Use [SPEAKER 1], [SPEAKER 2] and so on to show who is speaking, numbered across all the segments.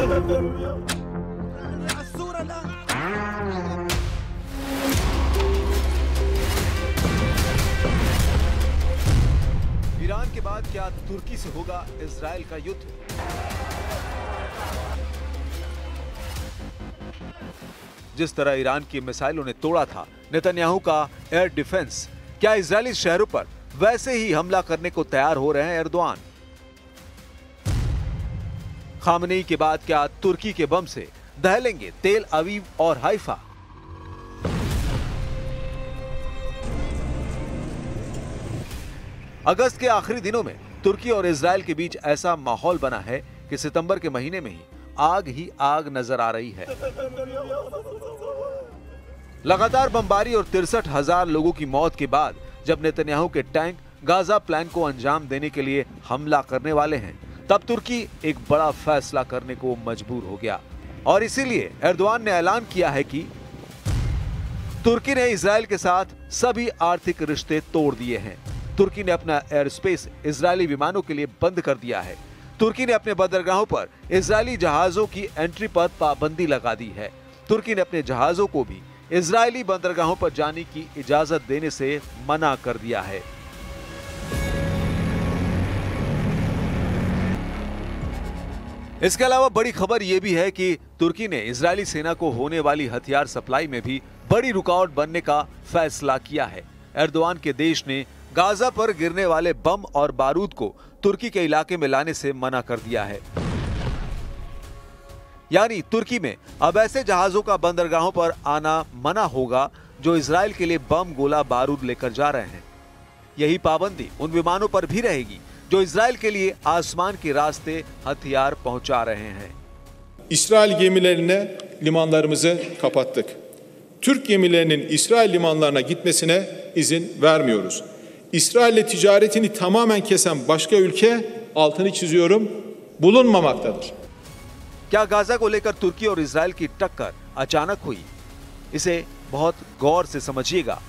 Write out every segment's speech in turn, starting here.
[SPEAKER 1] Iran के बाद क्या तुर्की से होगा इजराइल का युद्ध? जिस तरह ईरान की मिसाइलों ने तोड़ा था नेतन्याहू का एयर डिफेंस, क्या इजरायली शहरों पर वैसे ही हमला करने को तैयार हो रहे हैं एर्दोआन? खामनेई के बाद क्या तुर्की के बम से दहलेंगे तेल अवीव और हाइफा? अगस्त के आखिरी दिनों में तुर्की और इजराइल के बीच ऐसा माहौल बना है कि सितंबर के महीने में ही आग नजर आ रही है। लगातार बमबारी और 63,000 लोगों की मौत के बाद जब नेतन्याहू के टैंक गाजा प्लान को अंजाम देने के लिए हमला करने वाले हैं, तब तुर्की एक बड़ा फैसला करने को मजबूर हो गया और इसीलिए एर्दोआन ने ऐलान किया है कि तुर्की ने इजराइल के साथ सभी आर्थिक रिश्ते तोड़ दिए हैं। तुर्की ने अपना एयर स्पेस इजरायली विमानों के लिए बंद कर दिया है। तुर्की ने अपने बंदरगाहों पर इजरायली जहाजों की एंट्री पर पाबंदी लगा दी है। तुर्की ने अपने जहाजों को भी इजरायली बंदरगाहों पर जाने की इजाजत देने से मना कर दिया है। इसके अलावा बड़ी खबर यह भी है कि तुर्की ने इजरायली सेना को होने वाली हथियार सप्लाई में भी बड़ी रुकावट बनने का फैसला किया है। एर्दोआन के देश ने गाजा पर गिरने वाले बम और बारूद को तुर्की के इलाके में लाने से मना कर दिया है। यानी तुर्की में अब ऐसे जहाजों का बंदरगाहों पर आना मना होगा जो इजराइल के लिए बम गोला बारूद लेकर जा रहे हैं। यही पाबंदी उन विमानों पर भी रहेगी जो इजराइल के लिए आसमान के रास्ते हथियार पहुंचा रहे हैं।
[SPEAKER 2] İsrail gemilerine limanlarımızı kapattık. Türk gemilerinin İsrail limanlarına gitmesine izin vermiyoruz. İsrail'le ticaretini tamamen kesen başka ülke, altını çiziyorum, bulunmamaktadır.
[SPEAKER 1] क्या गाजा को लेकर तुर्की और इजराइल की टक्कर अचानक हुई? इसे बहुत गौर से समझिएगा।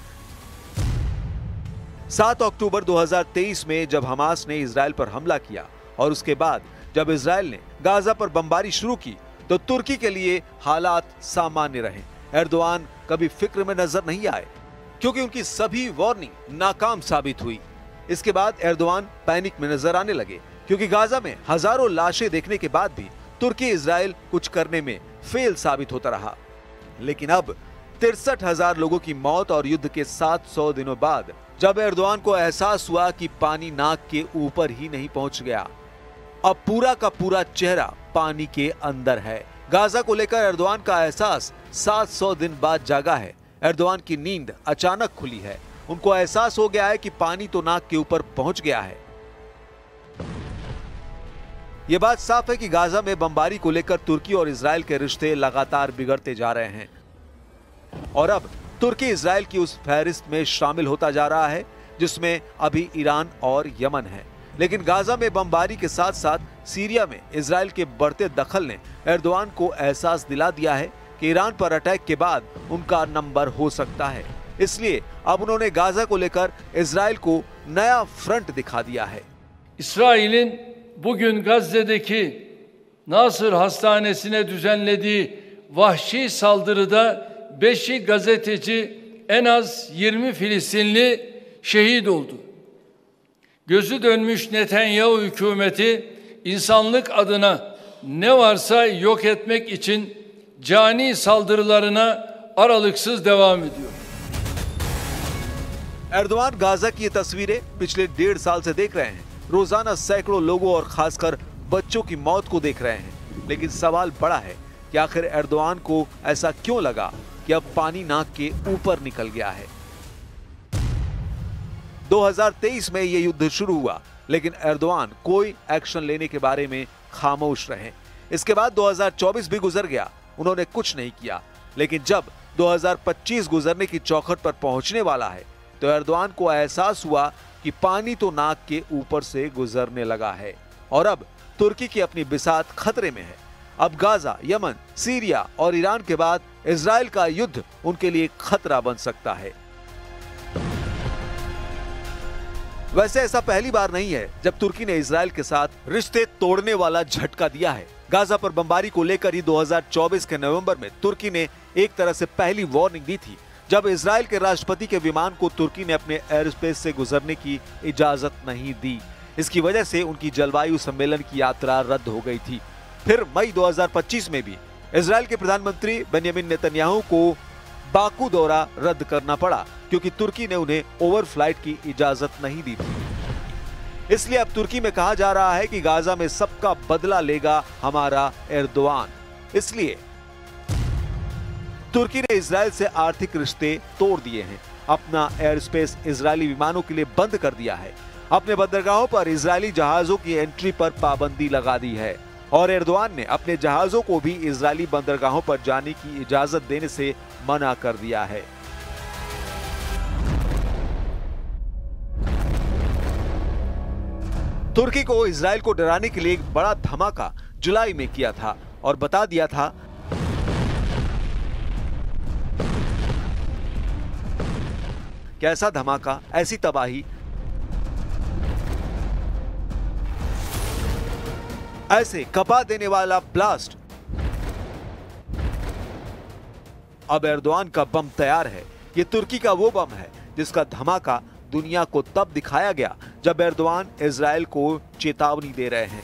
[SPEAKER 1] 7 अक्टूबर 2023 में जब हमास ने इजराइल पर हमला किया और उसके बाद जब इजराइल ने गाजा पर बमबारी शुरू की तो तुर्की के लिए हालात सामान्य रहे। एर्दोआन कभी फिक्र में नजर नहीं आए क्योंकि उनकी सभी वार्निंग नाकाम साबित हुई। इसके बाद एर्दोआन पैनिक में नजर आने लगे क्योंकि गाजा में हजारों लाशें देखने के बाद भी तुर्की इजराइल कुछ करने में फेल साबित होता रहा। लेकिन अब 63,000 लोगों की मौत और युद्ध के 700 दिनों बाद जब एर्दोआन को एहसास हुआ कि पानी नाक के ऊपर ही नहीं पहुंच गया, अब पूरा का पूरा चेहरा पानी के अंदर है। गाजा को लेकर एर्दोआन का एहसास 700 दिन बाद जागा है। एर्दोआन की नींद अचानक खुली है। उनको एहसास हो गया है कि पानी तो नाक के ऊपर पहुंच गया है। यह बात साफ है कि गाजा में बमबारी को लेकर तुर्की और इजराइल के रिश्ते लगातार बिगड़ते जा रहे हैं और अब तुर्की इजराइल की उस फहरिस्त में शामिल होता जा रहा है जिसमें अभी ईरान और यमन है। लेकिन गाजा में बमबारी के साथ साथ सीरिया में इजराइल के बढ़ते दखल ने एर्दोआन को एहसास दिला दिया है कि ईरान पर अटैक के बाद उनका नंबर हो सकता है। इसलिए अब उन्होंने गाजा को लेकर इजराइल को नया फ्रंट दिखा दिया है।
[SPEAKER 3] İsrail'in bugün Gazze'deki Nasır Hastanesi'ne düzenlediği vahşi saldırıda 5'i gazeteci, en az 20 Filistinli şehit oldu. Gözü dönmüş Netanyahu hükümeti insanlık adına ne varsa yok etmek için cani saldırılarına aralıksız devam ediyor.
[SPEAKER 1] Erdogan Gaza की ये तस्वीरें पिछले 1.5 साल से देख रहे हैं। रोजाना सैकड़ों लोगों और खासकर बच्चों की मौत को देख रहे हैं। लेकिन सवाल बड़ा है कि आखिर एर्दोआन को ऐसा क्यों लगा कि अब पानी नाक के ऊपर निकल गया है। 2023 में यह युद्ध शुरू हुआ लेकिन एर्दोआन कोई एक्शन लेने के बारे में खामोश रहे। इसके बाद 2024 भी गुजर गया, उन्होंने कुछ नहीं किया। लेकिन जब 2025 गुजरने की चौखट पर पहुंचने वाला है तो एर्दोआन को एहसास हुआ कि पानी तो नाक के ऊपर से गुजरने लगा है और अब तुर्की की अपनी बिसात खतरे में है। अब गाजा, यमन, सीरिया और ईरान के बाद इजराइल का युद्ध उनके लिए खतरा बन सकता है। वैसे ऐसा पहली बार नहीं है जब तुर्की ने इजराइल के साथ रिश्ते तोड़ने वाला झटका दिया है। गाजा पर बमबारी को लेकर ही 2024 के नवंबर में तुर्की ने एक तरह से पहली वार्निंग दी थी, जब इजराइल के राष्ट्रपति के विमान को तुर्की ने अपने एयर स्पेस से गुजरने की इजाजत नहीं दी। इसकी वजह से उनकी जलवायु सम्मेलन की यात्रा रद्द हो गई थी। फिर मई 2025 में भी इजराइल के प्रधानमंत्री बेंयामिन नेतन्याहू को बाकू दौरा रद्द करना पड़ा, क्योंकि तुर्की ने उन्हें ओवरफ्लाइट की इजाजत नहीं दी थी। इसलिए अब तुर्की में कहा जा रहा है कि गाजा में सबका बदला लेगा हमारा एर्दोआन। इसलिए तुर्की ने इजराइल से आर्थिक रिश्ते तोड़ दिए हैं, अपना एयर स्पेस इजरायली विमानों के लिए बंद कर दिया है, अपने बंदरगाहों पर इजरायली जहाजों की एंट्री पर पाबंदी लगा दी है और एर्दोआन ने अपने जहाजों को भी इजरायली बंदरगाहों पर जाने की इजाजत देने से मना कर दिया है। तुर्की को इजराइल को डराने के लिए एक बड़ा धमाका जुलाई में किया था और बता दिया था कैसा धमाका, ऐसी तबाही, ऐसे कपा देने वाला ब्लास्ट। अब एर्दोआन का बम तैयार है। यह तुर्की का वो बम है जिसका धमाका दुनिया को तब दिखाया गया जब एर्दोआन इजराइल को चेतावनी दे रहे हैं।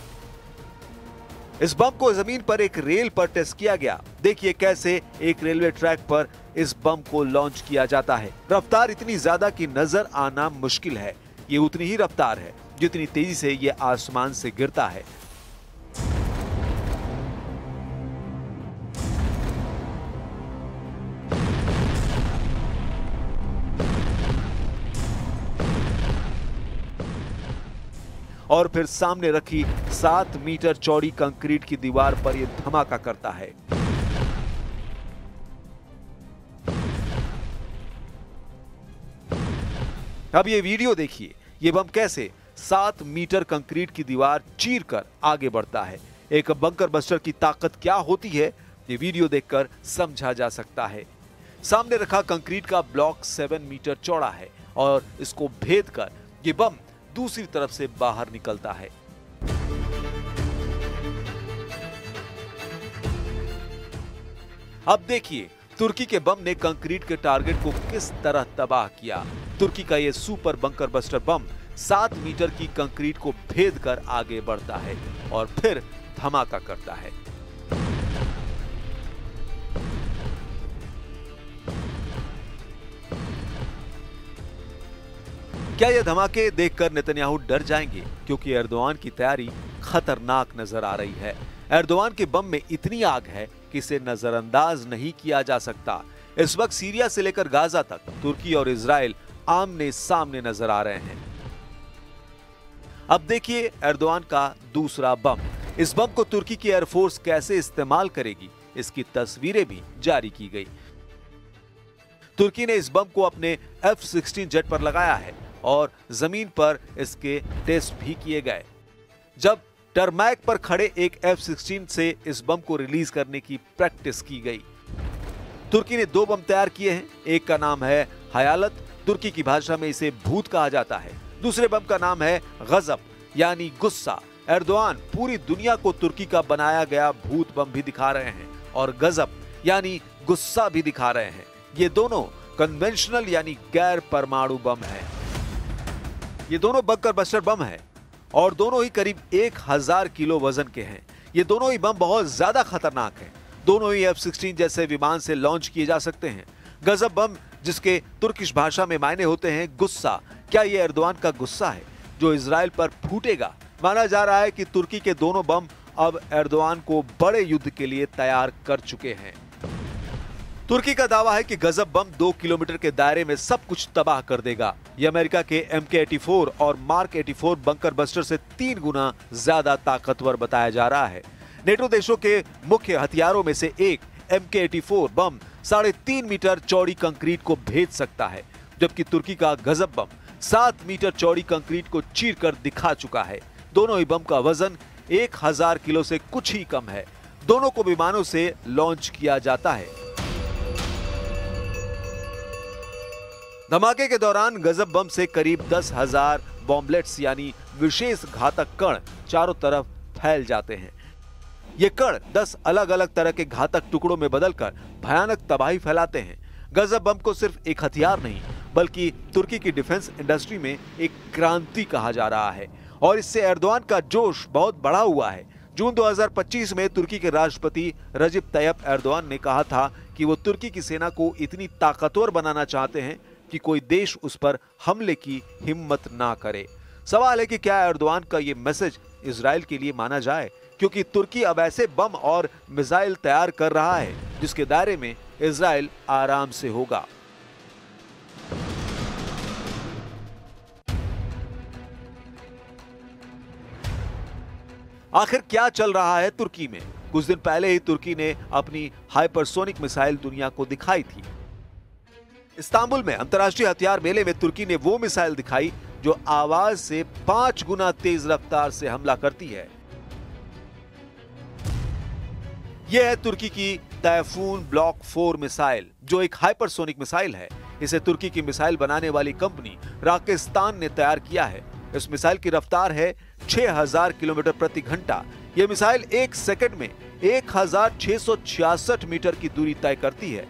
[SPEAKER 1] इस बम को जमीन पर एक रेल पर टेस्ट किया गया। देखिए कैसे एक रेलवे ट्रैक पर इस बम को लॉन्च किया जाता है। रफ्तार इतनी ज्यादा कि नजर आना मुश्किल है। ये उतनी ही रफ्तार है जितनी तेजी से ये आसमान से गिरता है। और फिर सामने रखी 7 मीटर चौड़ी कंक्रीट की दीवार पर यह धमाका करता है। अब ये वीडियो देखिए, ये बम कैसे 7 मीटर कंक्रीट की दीवार चीरकर आगे बढ़ता है। एक बंकर बस्टर की ताकत क्या होती है, ये वीडियो देखकर समझा जा सकता है। सामने रखा कंक्रीट का ब्लॉक 7 मीटर चौड़ा है और इसको भेद कर ये बम दूसरी तरफ से बाहर निकलता है। अब देखिए तुर्की के बम ने कंक्रीट के टारगेट को किस तरह तबाह किया। तुर्की का यह super bunker buster bomb 7 metre की कंक्रीट को भेद कर आगे बढ़ता है और फिर धमाका करता है। क्या यह धमाके देखकर नेतन्याहू डर जाएंगे, क्योंकि एर्दोआन की तैयारी खतरनाक नजर आ रही है। एर्दोआन के बम में इतनी आग है कि इसे नजरअंदाज नहीं किया जा सकता। इस वक्त सीरिया से लेकर गाजा तक तुर्की और इजराइल आमने सामने नजर आ रहे हैं। अब देखिए एर्दोआन का दूसरा बम। इस बम को तुर्की की एयरफोर्स कैसे इस्तेमाल करेगी, इसकी तस्वीरें भी जारी की गई। तुर्की ने इस बम को अपने F-16 जेट पर लगाया है और जमीन पर इसके टेस्ट भी किए गए। जब टरमैक पर खड़े एक F-16 से इस बम को रिलीज करने की प्रैक्टिस की गई। तुर्की ने 2 बम तैयार किए हैं। एक का नाम है हयालत, तुर्की की भाषा में इसे भूत कहा जाता है। दूसरे बम का नाम है गजब यानी गुस्सा। एर्दोआन पूरी दुनिया को तुर्की का बनाया गया भूत बम भी दिखा रहे हैं और गजब यानी गुस्सा भी दिखा रहे हैं। ये दोनों कन्वेंशनल यानी गैर परमाणु बम है। ये दोनों बंकर बस्टर बम है और दोनों ही करीब 1000 किलो वजन के हैं। ये दोनों ही बम बहुत ज्यादा खतरनाक हैं। दोनों ही F-16 जैसे विमान से लॉन्च किए जा सकते हैं। गजब बम, जिसके तुर्किश भाषा में मायने होते हैं गुस्सा। क्या ये एर्दोआन का गुस्सा है जो इजराइल पर फूटेगा? माना जा रहा है कि तुर्की के दोनों बम अब एर्दोआन को बड़े युद्ध के लिए तैयार कर चुके हैं। तुर्की का दावा है कि गजब बम 2 किलोमीटर के दायरे में सब कुछ तबाह कर देगा। यह अमेरिका के MK-84 और Mark 84 बंकर बस्टर से 3 गुना ज्यादा ताकतवर बताया जा रहा है। नेटो देशों के मुख्य हथियारों में से एक MK-84 बम 3.5 मीटर चौड़ी कंक्रीट को भेद सकता है, जबकि तुर्की का गजब बम 7 मीटर चौड़ी कंक्रीट को चीरकर दिखा चुका है। दोनों ही बम का वजन 1000 किलो से कुछ ही कम है। दोनों को विमानों से लॉन्च किया जाता है। धमाके के दौरान गजब बम से करीब 10,000 बॉम्बलेट्स यानी विशेष घातक कण चारों तरफ फैल जाते हैं। ये कण 10 अलग अलग तरह के घातक टुकड़ों में बदलकर भयानक तबाही फैलाते हैं। गजब बम को सिर्फ एक हथियार नहीं बल्कि तुर्की की डिफेंस इंडस्ट्री में एक क्रांति कहा जा रहा है और इससे एर्दोआन का जोश बहुत बढ़ा हुआ है। जून 2025 में तुर्की के राष्ट्रपति रजिब तैयब एर्दोआन ने कहा था कि वो तुर्की की सेना को इतनी ताकतवर बनाना चाहते हैं कि कोई देश उस पर हमले की हिम्मत ना करे। सवाल है कि क्या एर्दोआन का ये मैसेज इजराइल के लिए माना जाए, क्योंकि तुर्की अब ऐसे बम और मिसाइल तैयार कर रहा है जिसके दायरे में इजराइल आराम से होगा। आखिर क्या चल रहा है तुर्की में? कुछ दिन पहले ही तुर्की ने अपनी हाइपरसोनिक मिसाइल दुनिया को दिखाई थी। इस्तांबुल में अंतर्राष्ट्रीय हथियार मेले में तुर्की ने वो मिसाइल दिखाई जो आवाज से 5 गुना तेज रफ्तार से हमला करती है। यह है तुर्की की तैफून ब्लॉक 4 मिसाइल, जो एक हाइपरसोनिक मिसाइल है। इसे तुर्की की मिसाइल बनाने वाली कंपनी राकेस्तान ने तैयार किया है। इस मिसाइल की रफ्तार है 6000 किलोमीटर प्रति घंटा। यह मिसाइल 1 सेकंड में 1666 मीटर की दूरी तय करती है।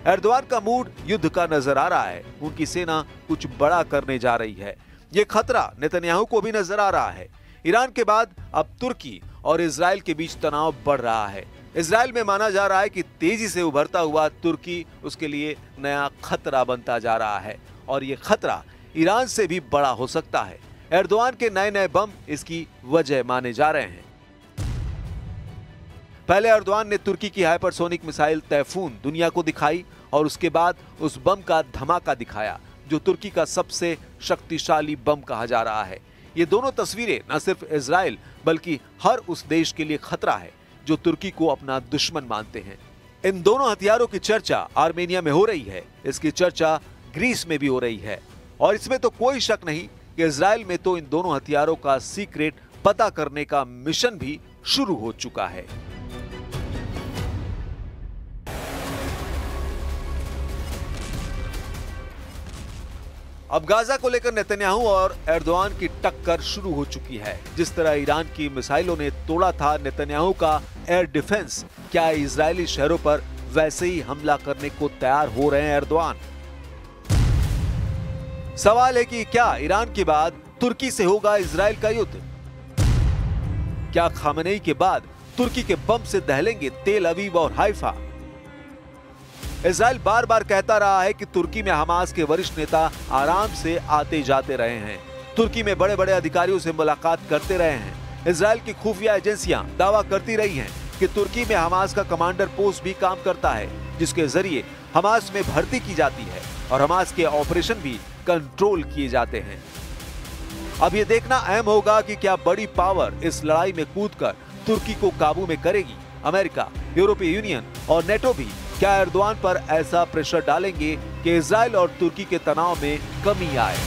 [SPEAKER 1] एर्दोआन का मूड युद्ध का नजर आ रहा है। उनकी सेना कुछ बड़ा करने जा रही है। यह खतरा नेतन्याहू को भी नजर आ रहा है। ईरान के बाद अब तुर्की और इजराइल के बीच तनाव बढ़ रहा है। इजराइल में माना जा रहा है कि तेजी से उभरता हुआ तुर्की उसके लिए नया खतरा बनता जा रहा है और यह खतरा ईरान से भी बड़ा हो सकता है। एर्दोआन के नए नए बम इसकी वजह माने जा रहे हैं। पहले एर्दोआन ने तुर्की की हाइपरसोनिक मिसाइल तैफून दुनिया को दिखाई और उसके बाद उस बम का धमाका दिखाया जो तुर्की का सबसे शक्तिशाली बम कहा जा रहा है। ये दोनों तस्वीरें न सिर्फ इजराइल बल्कि हर उस देश के लिए खतरा है जो तुर्की को अपना दुश्मन मानते हैं। इन दोनों हथियारों की चर्चा आर्मेनिया में हो रही है। इसकी चर्चा ग्रीस में भी हो रही है और इसमें तो कोई शक नहीं कि इजराइल में तो इन दोनों हथियारों का सीक्रेट पता करने का मिशन भी शुरू हो चुका है। अब गाजा को लेकर नेतन्याहू और एर्दोआन की टक्कर शुरू हो चुकी है। जिस तरह ईरान की मिसाइलों ने तोड़ा था नेतन्याहू का एयर डिफेंस, क्या इजरायली शहरों पर वैसे ही हमला करने को तैयार हो रहे हैं एर्दोआन? सवाल है कि क्या ईरान के बाद तुर्की से होगा इजराइल का युद्ध? क्या खामेनेई के बाद तुर्की के बम से दहलेंगे तेल अवीव और हाइफा? इजराइल बार बार कहता रहा है कि तुर्की में हमास के वरिष्ठ नेता आराम से आते जाते रहे हैं। तुर्की में बड़े बड़े अधिकारियों से मुलाकात करते रहे हैं। इजराइल की खुफिया एजेंसियां दावा करती रही हैं कि तुर्की में हमास का कमांडर पोस्ट भी काम करता है, जिसके जरिए हमास में भर्ती की जाती है और हमास के ऑपरेशन भी कंट्रोल किए जाते हैं। अब यह देखना अहम होगा कि क्या बड़ी पावर इस लड़ाई में कूदकर तुर्की को काबू में करेगी। अमेरिका, यूरोपीय यूनियन और नेटो भी क्या एर्दोआन पर ऐसा प्रेशर डालेंगे कि इजराइल और तुर्की के तनाव में कमी आए?